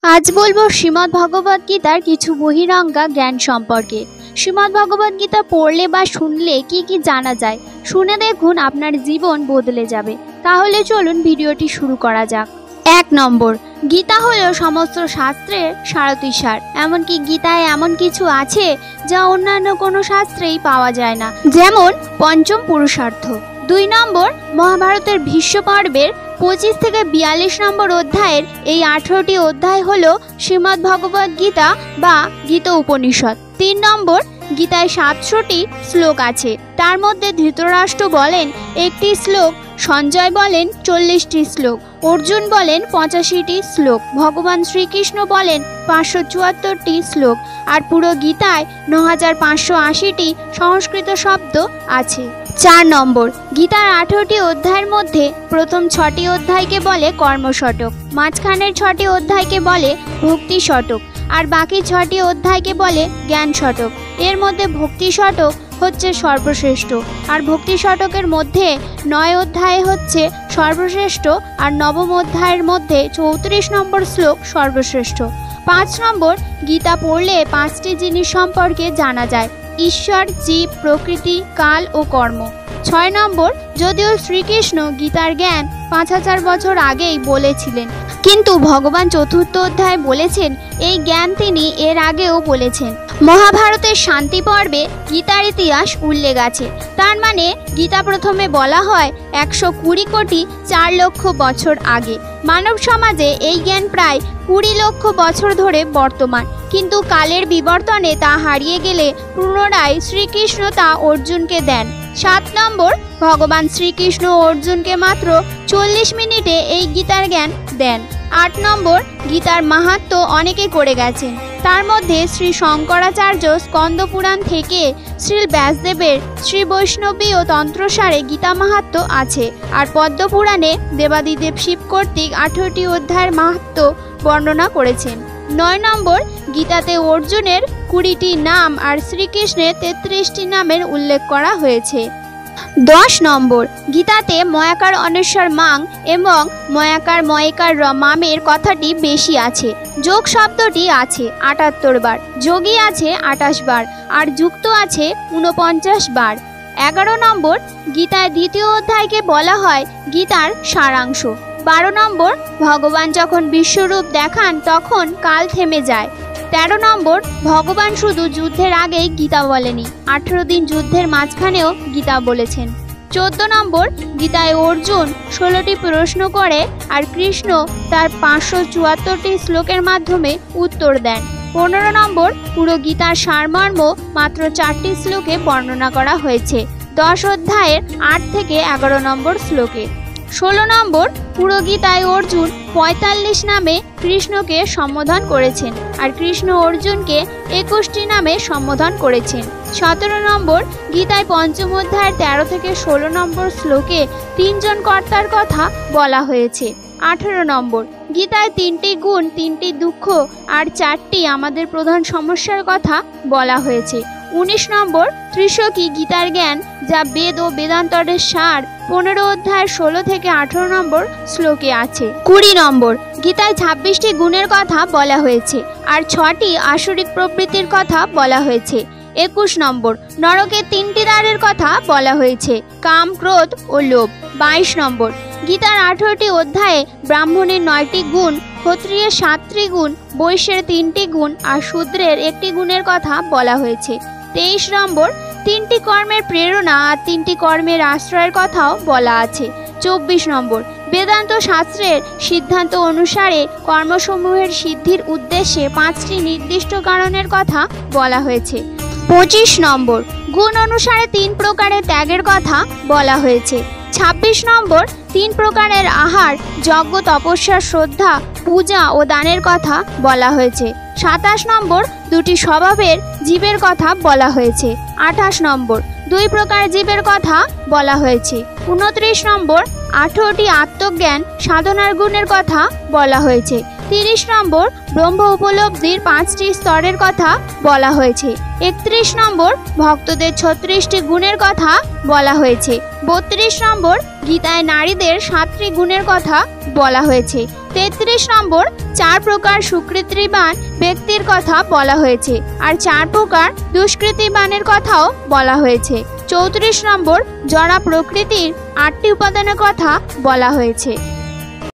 আজ বলবো শ্রীমদ্ ভগবদ গীতার কিছু বহিরঙ্গা জ্ঞান সম্পর্কে। শ্রীমদ্ ভগবদ গীতা পড়লে বা শুনলে কি কি জানা যায়, শুনে দেখুন আপনার জীবন বদলে যাবে। তাহলে চলুন ভিডিওটি শুরু করা যাক। 1 নম্বর, গীতা হলো সমস্ত শাস্ত্রের সারথিসার। এমনকি গীতায় এমন কিছু আছে যা অন্যান্য কোনো শাস্ত্রেই পাওয়া যায় না, যেমন পঞ্চম পুরুষার্থ। 2 নম্বর, মহাভারতের ভীষ্ম পর্বের 25 থেকে 42 নম্বর অধ্যায়ের এই 18টি অধ্যায় হলো শ্রীমদ্ ভগবদ গীতা বা গীতা উপনিষদ। 3 নম্বর, গীতায় 700টি শ্লোক আছে। তার মধ্যে ধৃতরাষ্ট্র বলেন 1টি শ্লোক, সঞ্জয় বলেন 40টি শ্লোক, অর্জুন বলেন 85টি শ্লোক, ভগবান শ্রীকৃষ্ণ বলেন 574টি শ্লোক, আর পুরো গীতায় 9580টি সংস্কৃত শব্দ আছে। 4 নম্বর, গীতার 18টি অধ্যায়ের মধ্যে প্রথম 6টি অধ্যায়কে বলে কর্মশতক, মাঝখানের 6টি অধ্যায়কে বলে ভক্তি শতক, আর বাকি 6টি অধ্যায়কে বলে জ্ঞান শতক। এর মধ্যে ভক্তি শতক হচ্ছে সর্বশ্রেষ্ঠ, আর ভক্তি শতকের মধ্যে 9 অধ্যায় হচ্ছে সর্বশ্রেষ্ঠ, আর নবম অধ্যায়ের মধ্যে 34 নম্বর শ্লোক সর্বশ্রেষ্ঠ। 5 নম্বর, গীতা পড়লে 5টি জিনিস সম্পর্কে জানা যায়: ঈশ্বর, জীব, প্রকৃতি, কাল ও কর্ম। 6 নম্বর, যদিও শ্রীকৃষ্ণ গীতার জ্ঞান 5000 বছর আগেই বলেছিলেন, কিন্তু ভগবান 4র্থ অধ্যায়ে বলেছেন এই জ্ঞান তিনি এর আগেও বলেছেন। মহাভারতের শান্তি পর্বে গীতার ইতিহাস উল্লেখ আছে। তার মানে গীতা প্রথমে বলা হয় 120 কোটি 4 লক্ষ বছর আগে। মানব সমাজে এই জ্ঞান প্রায় 20 লক্ষ বছর ধরে বর্তমান, কিন্তু কালের বিবর্তনে তা হারিয়ে গেলে পুনরায় শ্রীকৃষ্ণ তা অর্জুনকে দেন। 7 নম্বর, ভগবান শ্রীকৃষ্ণ অর্জুনকে মাত্র 40 মিনিটে এই গীতার জ্ঞান দেন। 8 নম্বর, গীতার মাহাত্ম্য অনেকে করে গেছেন। তার মধ্যে শ্রী শঙ্করাচার্য স্কন্দ পুরাণ থেকে শ্রী ব্যাসদেবের শ্রী বৈষ্ণবীয় তন্ত্রসারে গীতা মাহাত্ম্য আছে, আর পদ্ম পুরাণে দেবাদিদেব শিব কর্তৃক 18টি অধ্যায়ের মাহাত্ম্য বর্ণনা করেছেন। 9 নম্বর, গীতাতে অর্জুনের 20টি নাম আর শ্রীকৃষ্ণের 33টি নামের উল্লেখ করা হয়েছে। 10 নম্বর, গীতাতে ময়াকার অনেশ্বর মাং এবং ময়াকার ময়িকার মামের কথাটি বেশি আছে। যোগ শব্দটি আছে 78 বার, যোগী আছে 28 বার, আর যুক্ত আছে 49 বার। 11 নম্বর, গীতার 2য় অধ্যায়কে বলা হয় গীতার সারাংশ। 12 নম্বর, ভগবান যখন বিশ্বরূপ দেখান তখন কাল থেমে যায়। 13 নম্বর, ভগবান শুধু যুদ্ধের আগেই গীতা বলেনি, 18 দিন যুদ্ধের মাঝখানেও গীতা বলেছেন। 14 নম্বর, গীতায় অর্জুন 16টি প্রশ্ন করে আর কৃষ্ণ তার 574টি শ্লোকের মাধ্যমে উত্তর দেন। 15 নম্বর, পুরো গীতার সারমর্ম মাত্র 4টি শ্লোকে বর্ণনা করা হয়েছে, 10 অধ্যায়ের 8 থেকে 11 নম্বর শ্লোকে। 16 নম্বর, পুরো গীতায় অর্জুন 45 নামে কৃষ্ণকে সম্বোধন করেছেন, আর কৃষ্ণ অর্জুনকে 21টি নামে সম্বোধন করেছেন। 17 নম্বর, গীতায় পঞ্চম অধ্যায়ের 13 থেকে 16 নম্বর শ্লোকে 3 জন কর্তার কথা বলা হয়েছে। 18 নম্বর, গীতায় 3টি গুণ, 3টি দুঃখ আর 4টি আমাদের প্রধান সমস্যার কথা বলা হয়েছে। 19 নম্বর, ত্রিশকী গীতার জ্ঞান যা বেদ ও বেদান্তরের সার 15 অধ্যায়ের 16 থেকে 18 নম্বর শ্লোকে আছে। 20 নম্বর, গীতায় 26টি গুণের কথা বলা হয়েছে আর 6টি আসরিক প্রবৃত্তির কথা বলা হয়েছে। 21 নম্বর, নরকের 3টি দ্বারের কথা বলা হয়েছে: কাম, ক্রোধ ও লোভ। 22 নম্বর, গীতার 18টি অধ্যায়ে ব্রাহ্মণের 9টি গুণ, ক্ষত্রিয়ের 7টি গুণ, বৈশ্যের 3টি গুণ আর শূদ্রের 1টি গুণের কথা বলা হয়েছে। 23 নম্বর, 3টি কর্মের প্রেরণা আর 3টি কর্মের আশ্রয়ের কথাও বলা আছে। 24 নম্বর, বেদান্ত শাস্ত্রের সিদ্ধান্ত অনুসারে কর্মসমূহের সিদ্ধির উদ্দেশ্যে 5টি নির্দিষ্ট কারণের কথা বলা হয়েছে। 25 নম্বর, গুণ অনুসারে 3 প্রকারের ত্যাগের কথা বলা হয়েছে। 26 নম্বর, 3 প্রকারের আহার, যজ্ঞ, তপস্যা, শ্রদ্ধা, পূজা ও দানের কথা বলা হয়েছে। 27 নম্বর, 2টি স্বভাবের জীবের কথা বলা হয়েছে। 28 নম্বর, 2 প্রকার জীবের কথা বলা হয়েছে। 29 নম্বর, 18টি আত্মজ্ঞান সাধনার গুণের কথা বলা হয়েছে। 30 নম্বর, ব্রহ্ম উপলব্ধির 5টি স্তরের কথা বলা হয়েছে। 31 নম্বর, ভক্তদের 36টি গুণের কথা বলা হয়েছে। 32 নম্বর, গীতায় নারীদের 7টি গুণের কথা বলা হয়েছে। 33 নম্বর 4 প্রকার সুকৃতিবান ব্যক্তির কথা বলা হয়েছে আর 4 প্রকার দুষ্কৃতিবানের কথাও বলা হয়েছে। 34 নম্বর জড়া প্রকৃতির 8টি উপাদানের কথা বলা হয়েছে।